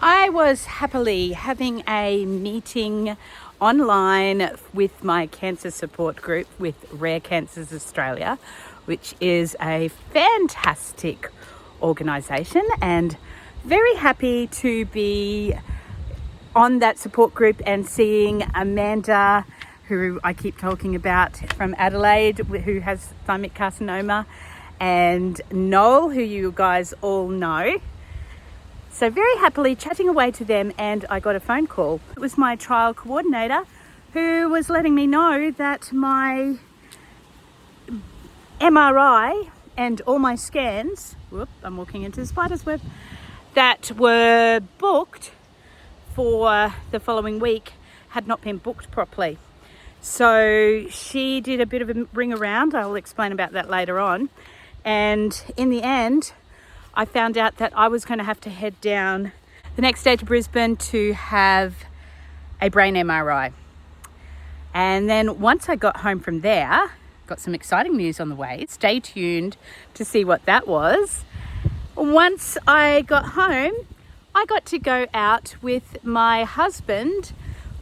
I was happily having a meeting online with my cancer support group with Rare Cancers Australia, which is a fantastic organisation, and very happy to be on that support group and seeing Amanda, who I keep talking about, from Adelaide, who has Thymic Carcinoma, and Noel, who you guys all know. So very happily chatting away to them, and I got a phone call. It was my trial coordinator who was letting me know that my MRI and all my scans, I'm walking into the spider's web, that were booked for the following week had not been booked properly. So she did a bit of a ring around. I'll explain about that later on. And in the end, I found out that I was going to have to head down the next day to Brisbane to have a brain MRI. And then once I got home from there, got some exciting news on the way. Stay tuned to see what that was. Once I got home, I got to go out with my husband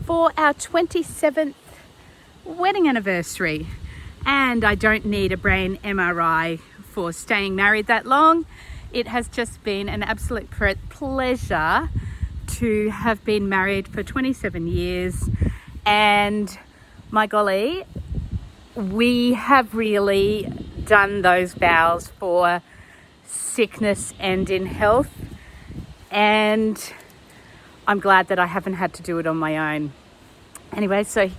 for our 27th wedding anniversary. And I don't need a brain MRI for staying married that long. It has just been an absolute pleasure to have been married for 27 years. And my golly, we have really done those vows for sickness and in health. And I'm glad that I haven't had to do it on my own. Anyway, so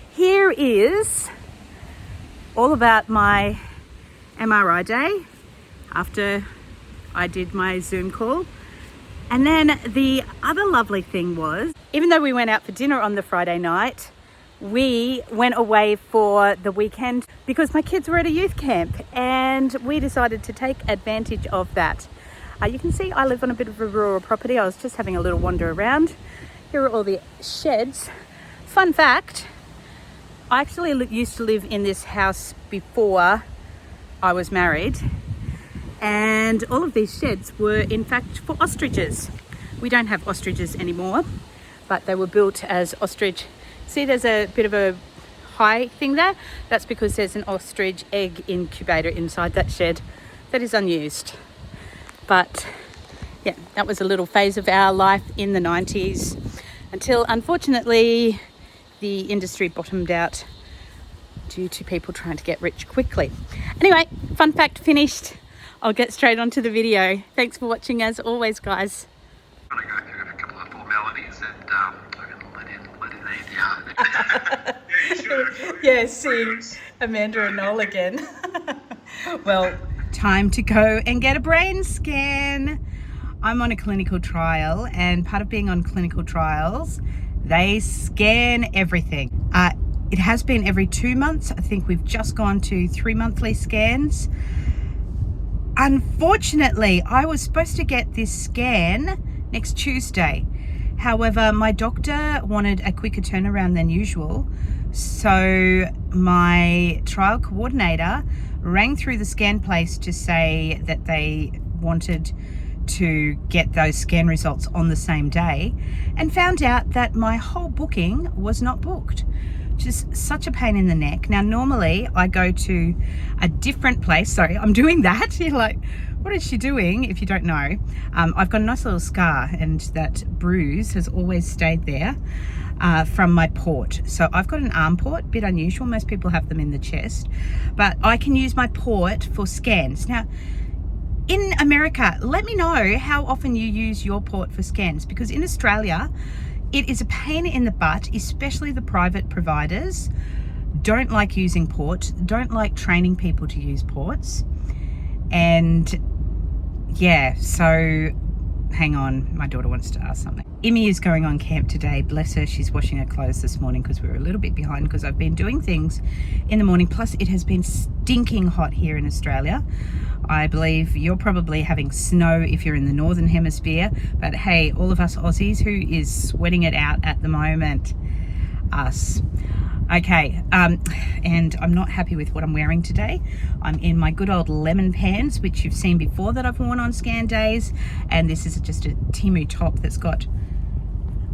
here is all about my MRI day after I did my Zoom call. And then the other lovely thing was, even though we went out for dinner on the Friday night, we went away for the weekend because my kids were at a youth camp, and we decided to take advantage of that. You can see I live on a bit of a rural property. I was just having a little wander around. Here are all the sheds. Fun fact, I actually used to live in this house before I was married. And all of these sheds were in fact for ostriches. We don't have ostriches anymore, but they were built as ostrich. See, there's a bit of a high thing there. That's because there's an ostrich egg incubator inside that shed that is unused. But yeah, that was a little phase of our life in the 90s until unfortunately the industry bottomed out due to people trying to get rich quickly. Anyway, fun fact finished. I'll get straight onto the video. Thanks for watching as always, guys. I'm going to go through a couple of formalities and I'm going to let in Yeah, seeing Amanda and Noel again. Well, time to go and get a brain scan. I'm on a clinical trial, and part of being on clinical trials, they scan everything. It has been every 2 months. I think we've just gone to 3 monthly scans. Unfortunately, I was supposed to get this scan next Tuesday. However, my doctor wanted a quicker turnaround than usual. So my trial coordinator rang through the scan place to say that they wanted to get those scan results on the same day, and found out that my whole booking was not booked. Just such a pain in the neck. Now, normally I go to a different place. Sorry, I'm doing that. You're like, what is she doing? If you don't know, I've got a nice little scar, and that bruise has always stayed there from my port. So I've got an arm port, bit unusual. Most people have them in the chest, but I can use my port for scans. Now, in America, let me know how often you use your port for scans, because in Australia, it is a pain in the butt, especially the private providers don't like using ports, don't like training people to use ports. And yeah, so hang on, my daughter wants to ask something. Imi is going on camp today, bless her. She's washing her clothes this morning because we were a little bit behind because I've been doing things in the morning. Plus it has been stinking hot here in Australia. I believe you're probably having snow if you're in the northern hemisphere, but hey, all of us Aussies, who is sweating it out at the moment? Us. Okay, and I'm not happy with what I'm wearing today. I'm in my good old lemon pants, which you've seen before that I've worn on scan days. And this is just a Temu top that's got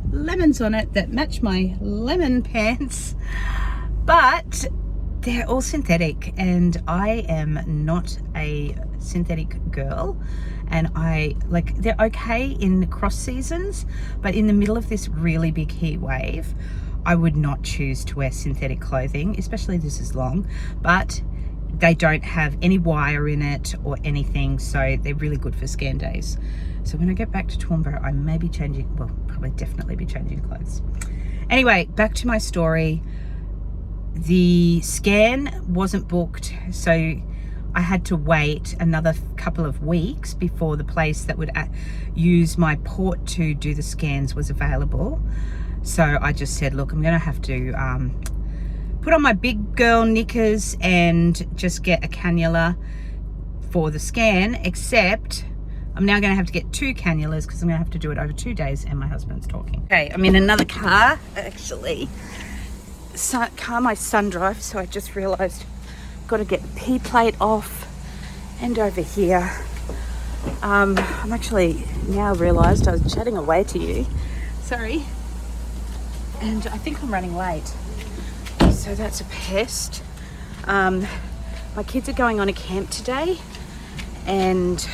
lemons on it that match my lemon pants. But they're all synthetic, and I am not a synthetic girl. And they're okay in cross seasons, but in the middle of this really big heat wave, I would not choose to wear synthetic clothing, especially this is long, but they don't have any wire in it or anything, so they're really good for scan days. So when I get back to Toowoomba, I may be changing, well, probably definitely be changing clothes. Anyway, back to my story. The scan wasn't booked, so I had to wait another couple of weeks before the place that would use my port to do the scans was available. So I just said, look, I'm going to have to put on my big girl knickers and just get a cannula for the scan, except I'm now going to have to get 2 cannulas because I'm going to have to do it over 2 days, and my husband's talking. Okay, I'm in another car, actually. Car my son drives, so I just realised I've got to get the P plate off and over here. I'm actually now realised I was chatting away to you. Sorry. And I think I'm running late, so that's a pest. My kids are going on a camp today, and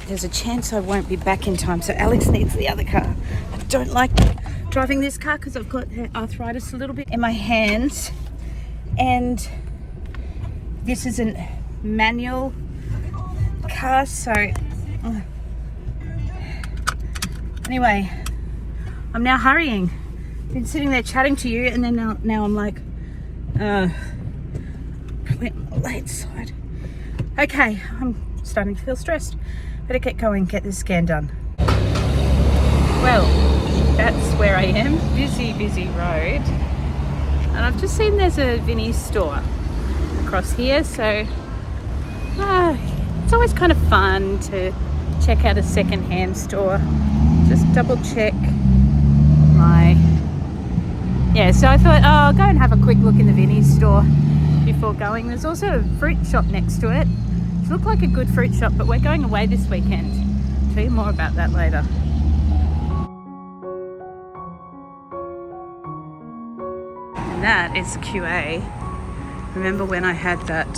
there's a chance I won't be back in time, so Alex needs the other car. I don't like driving this car because I've got arthritis a little bit in my hands, and this is a manual car, so anyway, I'm now hurrying. Been sitting there chatting to you, and then now I'm like, probably on the late side. Okay, I'm starting to feel stressed. Better get going, get this scan done. Well, that's where I am. Busy road. And I've just seen there's a Vinnie's store across here, so it's always kind of fun to check out a second-hand store. Just double check so I thought, I'll go and have a quick look in the Vinnie's store before going. There's also a fruit shop next to it. It looked like a good fruit shop, but we're going away this weekend. I'll tell you more about that later. And that is QA. Remember when I had that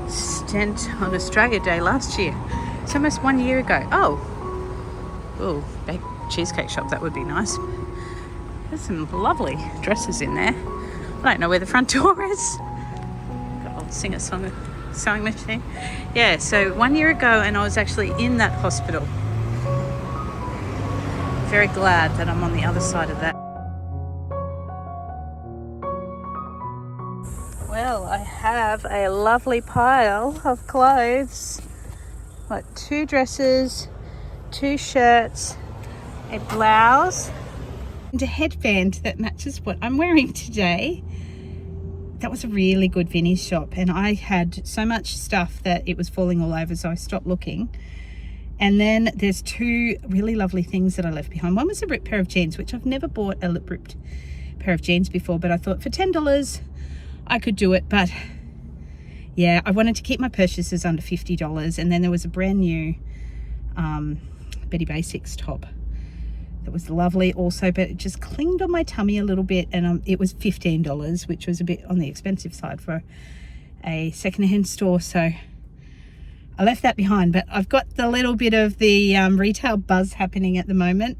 stent on Australia Day last year? It's almost 1 year ago. Oh, baked cheesecake shop, that would be nice. There's some lovely dresses in there. I don't know where the front door is. I'll sing a song, sewing machine. Yeah, so 1 year ago, and I was actually in that hospital. Very glad that I'm on the other side of that. Well, I have a lovely pile of clothes. Like 2 dresses, 2 shirts, a blouse, and a headband that matches what I'm wearing today. That was a really good Vinnie's shop, and I had so much stuff that it was falling all over, so I stopped looking. And then there's 2 really lovely things that I left behind. One was a ripped pair of jeans, which I've never bought a ripped pair of jeans before, but I thought for $10 I could do it. But yeah, I wanted to keep my purchases under $50. And then there was a brand new Betty Basics top that was lovely also, but it just clinged on my tummy a little bit, and it was $15, which was a bit on the expensive side for a secondhand store, so I left that behind. But I've got the little bit of the retail buzz happening at the moment.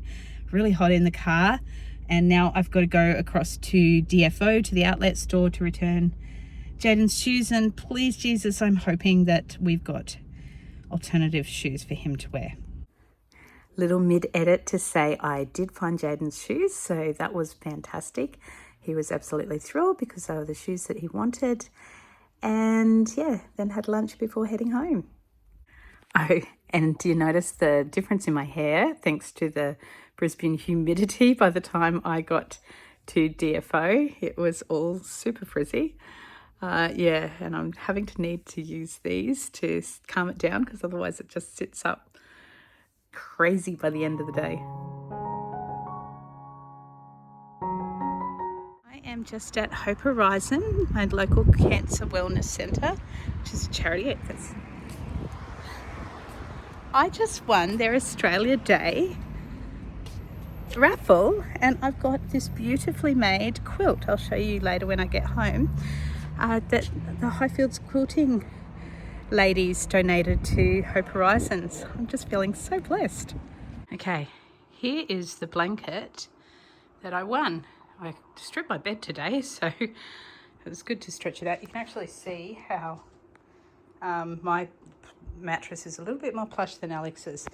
Really hot in the car, and now I've got to go across to DFO, to the outlet store, to return Jaden's shoes, and please Jesus, I'm hoping that we've got alternative shoes for him to wear. Little mid-edit to say I did find Jaden's shoes, so that was fantastic. He was absolutely thrilled because they were the shoes that he wanted. And yeah, then had lunch before heading home. Oh, and do you notice the difference in my hair thanks to the Brisbane humidity? By the time I got to DFO, it was all super frizzy. Yeah, and I'm having to need to use these to calm it down because otherwise it just sits up crazy by the end of the day. I am just at Hope Horizon, my local cancer wellness centre, which is a charity. I just won their Australia Day raffle, and I've got this beautifully made quilt. I'll show you later when I get home. That the Highfields Quilting ladies donated to Hope Horizons. I'm just feeling so blessed. Okay, here is the blanket that I won. I stripped my bed today, so it was good to stretch it out. You can actually see how my mattress is a little bit more plush than Alex's,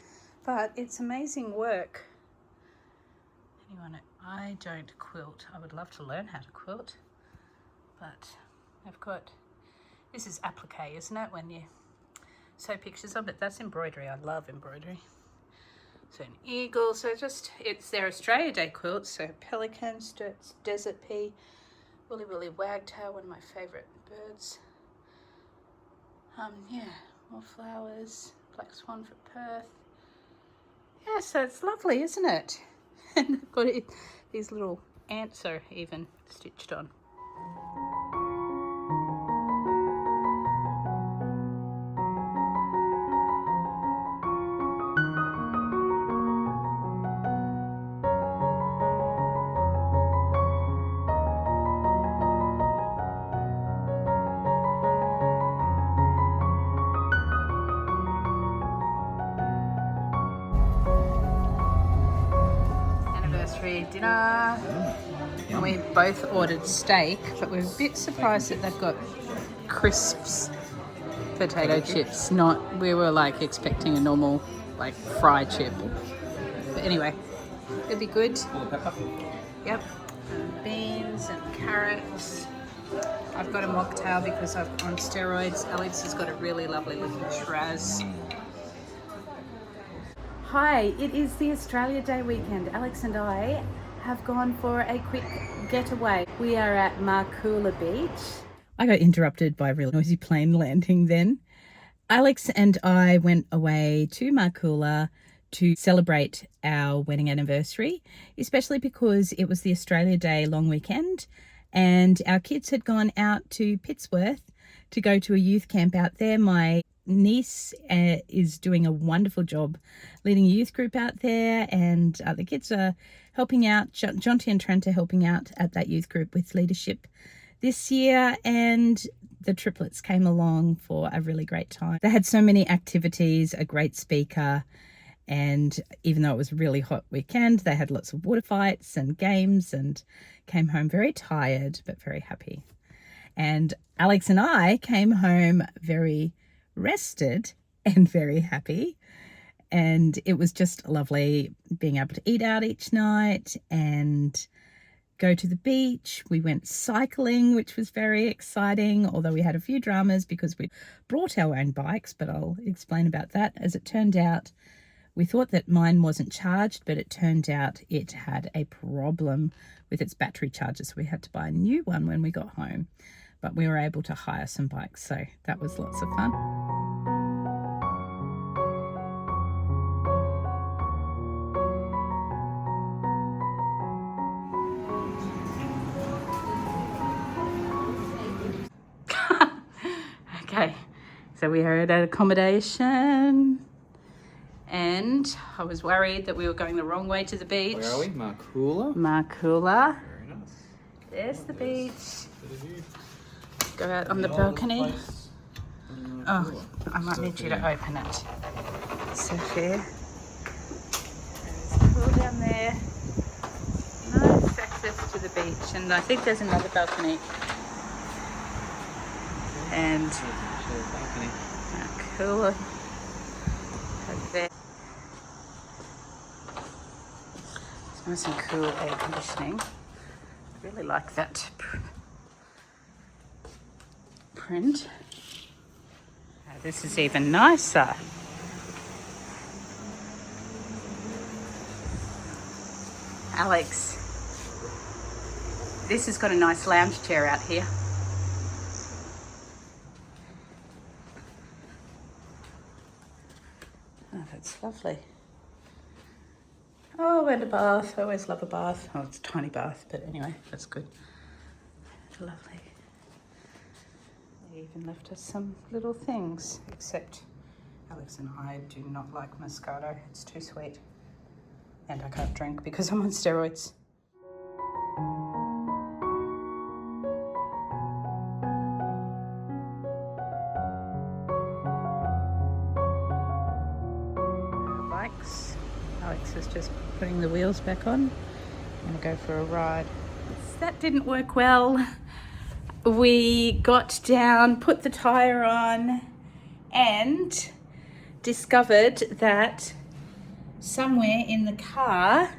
but it's amazing work. Anyone, I don't quilt. I would love to learn how to quilt, but I've got, this is applique, isn't it, when you sew pictures of it? That's embroidery. I love embroidery. So an eagle, so it's their Australia Day quilt. So pelican, desert pea, woolly woolly wagtail, one of my favourite birds. Yeah, more flowers, black swan for Perth. Yeah, so it's lovely, isn't it? And I've got these little ants are even stitched on. Dinner, and we both ordered steak, but we're a bit surprised that they've got crisps potato chips. We were like expecting a normal like fried chip, but anyway, it'll be good. Yep, and beans and carrots. I've got a mocktail because I'm on steroids. Alex has got a really lovely looking Shiraz. Hi, it is the Australia Day weekend. Alex and I have gone for a quick getaway. We are at Markoola Beach. I got interrupted by a really noisy plane landing then. Alex and I went away to Markoola to celebrate our wedding anniversary, especially because it was the Australia Day long weekend and our kids had gone out to Pittsworth to go to a youth camp out there. My niece is doing a wonderful job leading a youth group out there, and the kids are helping out. Jonty and Trent are helping out at that youth group with leadership this year, and the triplets came along for a really great time. They had so many activities, a great speaker, and even though it was a really hot weekend, they had lots of water fights and games and came home very tired but very happy. And Alex and I came home very rested and very happy, and it was just lovely being able to eat out each night and go to the beach. We went cycling, which was very exciting, although we had a few dramas because we brought our own bikes, but I'll explain about that. As it turned out, we thought that mine wasn't charged, but it turned out it had a problem with its battery charger, so we had to buy a new one when we got home. But we were able to hire some bikes, so that was lots of fun. Okay, so we are at accommodation, and I was worried that we were going the wrong way to the beach. Where are we? Markoola? Markoola. Very nice. There's the beach. Go out on the balcony. Oh, I might need you to open it. Sophia. There's a pool down there. Nice access to the beach, and I think there's another balcony. And Markoola over there. It's nice and cool air conditioning. I really like that print. Now, this is even nicer. Alex, this has got a nice lounge chair out here. Oh, that's lovely. Oh, and a bath. I always love a bath. Oh, it's a tiny bath, but anyway, that's good. lovely. They even left us some little things, except Alex and I do not like Moscato. It's too sweet. And I can't drink because I'm on steroids. Bikes. Alex is just putting the wheels back on. I'm gonna go for a ride. That didn't work well. We got down, put the tyre on, and discovered that somewhere in the car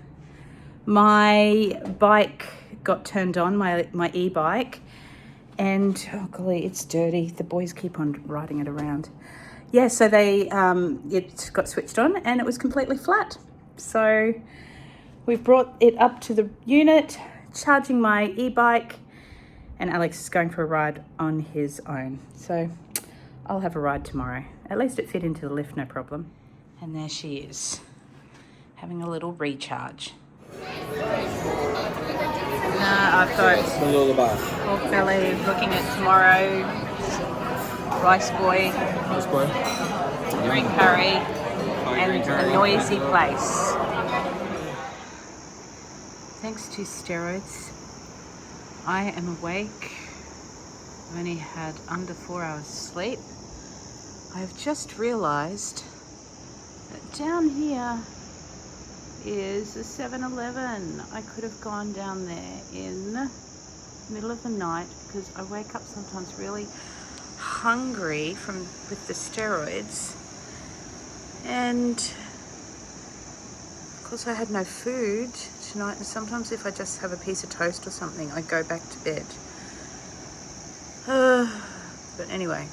my bike got turned on, my e-bike, and oh golly, it's dirty. The boys keep on riding it around. Yeah, so it got switched on and it was completely flat. So we've brought it up to the unit, charging my e-bike, and Alex is going for a ride on his own. So I'll have a ride tomorrow. At least it fit into the lift, no problem. And there she is, having a little recharge. I've got pork belly, looking at tomorrow, rice boy, green curry, and a noisy place. Thanks to steroids, I am awake. I've only had under 4 hours sleep. I've just realised that down here is a 7-Eleven. I could have gone down there in the middle of the night because I wake up sometimes really hungry with the steroids, and of course I had no food tonight, and sometimes if I just have a piece of toast or something I go back to bed. But anyway,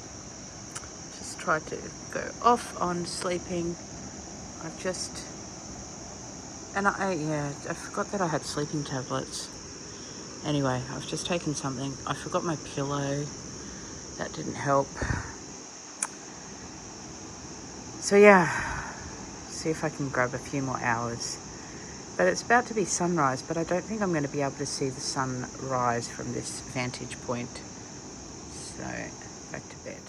just tried to go off on sleeping. I forgot that I had sleeping tablets. Anyway, I've just taken something. I forgot my pillow. That didn't help. So yeah, see if I can grab a few more hours. But it's about to be sunrise, but I don't think I'm going to be able to see the sun rise from this vantage point. So, back to bed.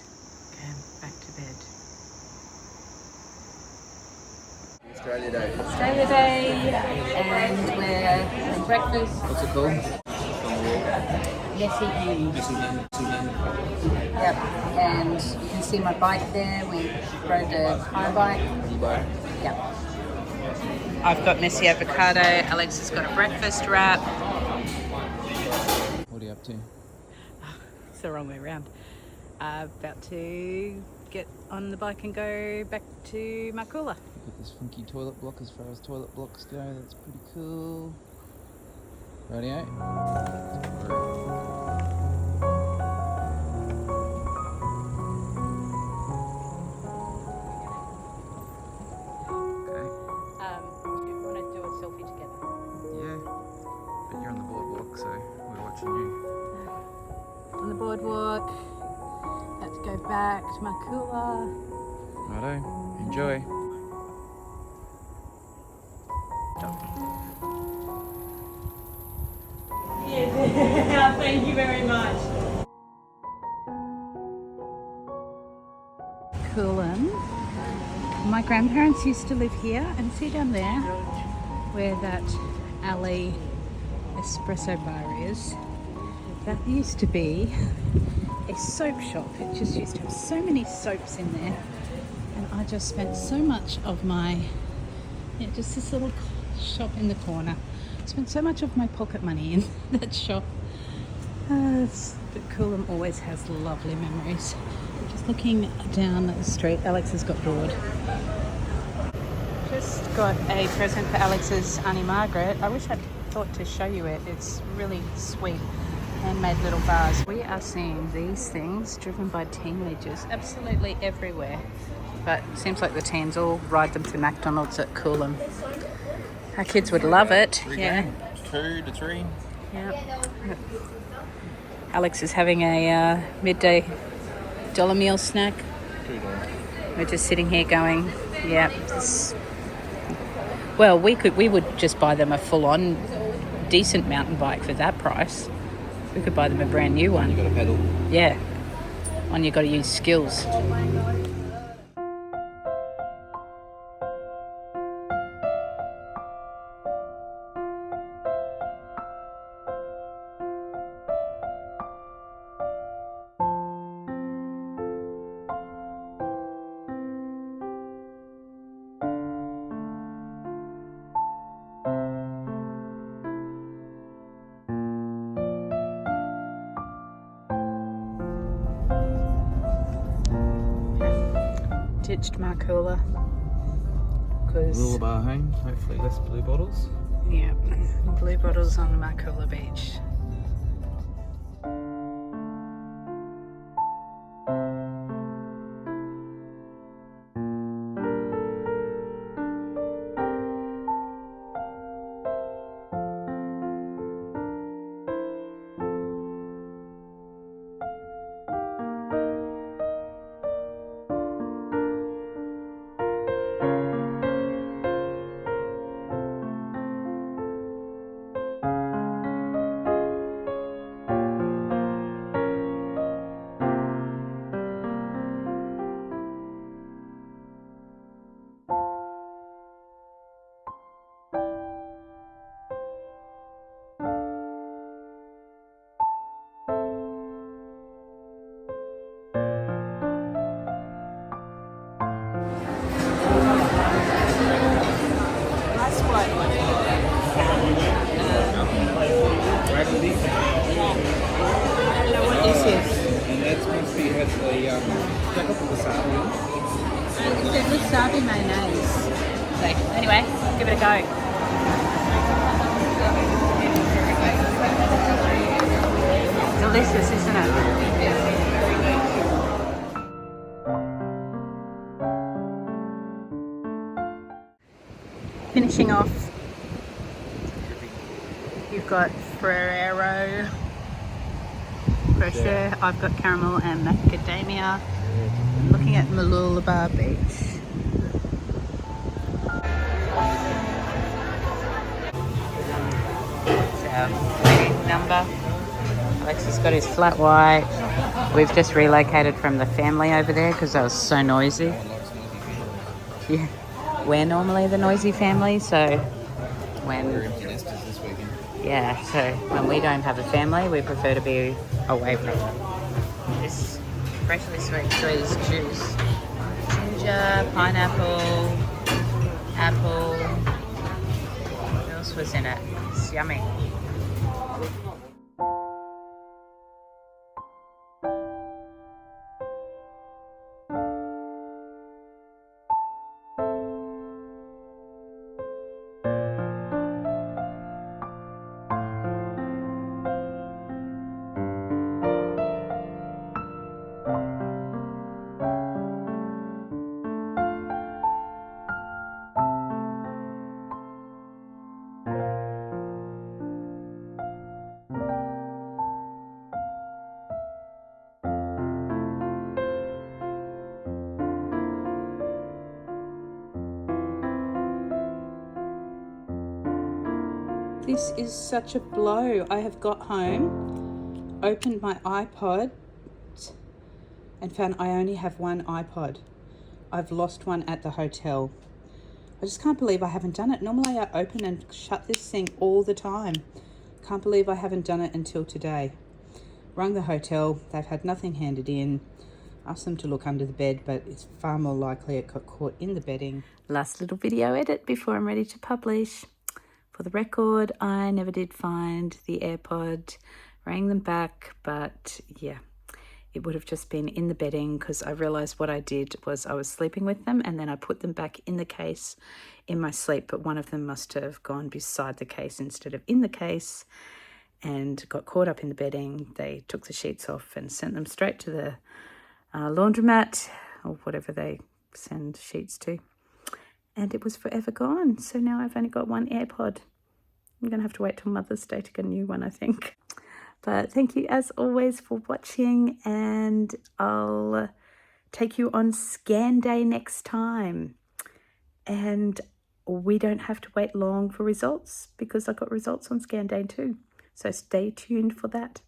Okay, back to bed. Australia Day. Australia Day, and we're having breakfast. What's it called? Messy. Yep, and you can see my bike there. We rode a hire bike. E-bike. Yep. I've got messy avocado. Alex has got a breakfast wrap. What are you up to? It's the wrong way around. About to get on the bike and go back to Markula. Got this funky toilet block as far as toilet blocks go. That's pretty cool. Rightio. On the boardwalk, about to go back to Markula. Righto, enjoy. Yeah, thank you very much. Coolum. My grandparents used to live here, and see down there where that alley espresso bar is. That used to be a soap shop. It just used to have so many soaps in there, and I just spent so much of my, just this little shop in the corner. I spent so much of my pocket money in that shop. But Coolum always has lovely memories. Just looking down the street, Alex has got bored. Just got a present for Alex's Auntie Margaret. I wish I'd thought to show you it. It's really sweet. Handmade little bars. We are seeing these things driven by teenagers absolutely everywhere, but it seems like the teens all ride them to McDonald's at Coolum. Our kids would love it. Yeah. 2 to 3. Yeah. Alex is having a midday dollar meal snack. $2. We're just sitting here going, yeah. Well, we would just buy them a full-on decent mountain bike for that price. We could buy them a brand new one. You got to pedal. Yeah. One you got to use skills. Ditched Marcula because Lullaby home, hopefully less blue bottles. yeah, blue bottles on Marcula Beach. Wasabi mayonnaise. So anyway, give it a go. Delicious, isn't it? Finishing off, you've got Ferrero Rocher, I've got caramel and macadamia. I'm looking at Mooloolaba Beach. Number. Alex has got his flat white. We've just relocated from the family over there because they was so noisy. Yeah, we're normally the noisy family, so when when we don't have a family, we prefer to be away from this freshly squeezed juice. Ginger, pineapple, apple. What else was in it? It's yummy. This is such a blow. I have got home, opened my iPod, and found I only have one iPod. I've lost one at the hotel. I just can't believe I haven't done it. Normally I open and shut this thing all the time. Can't believe I haven't done it until today. Rung the hotel, they've had nothing handed in. Asked them to look under the bed, but it's far more likely it got caught in the bedding. Last little video edit before I'm ready to publish. For the record, I never did find the AirPod, rang them back, but yeah, it would have just been in the bedding because I realised what I did was I was sleeping with them and then I put them back in the case in my sleep, but one of them must have gone beside the case instead of in the case and got caught up in the bedding. They took the sheets off and sent them straight to the laundromat or whatever they send sheets to. And it was forever gone. So now I've only got one AirPod. I'm going to have to wait till Mother's Day to get a new one, I think. But thank you as always for watching, and I'll take you on scan day next time. And we don't have to wait long for results because I got results on scan day too. So stay tuned for that.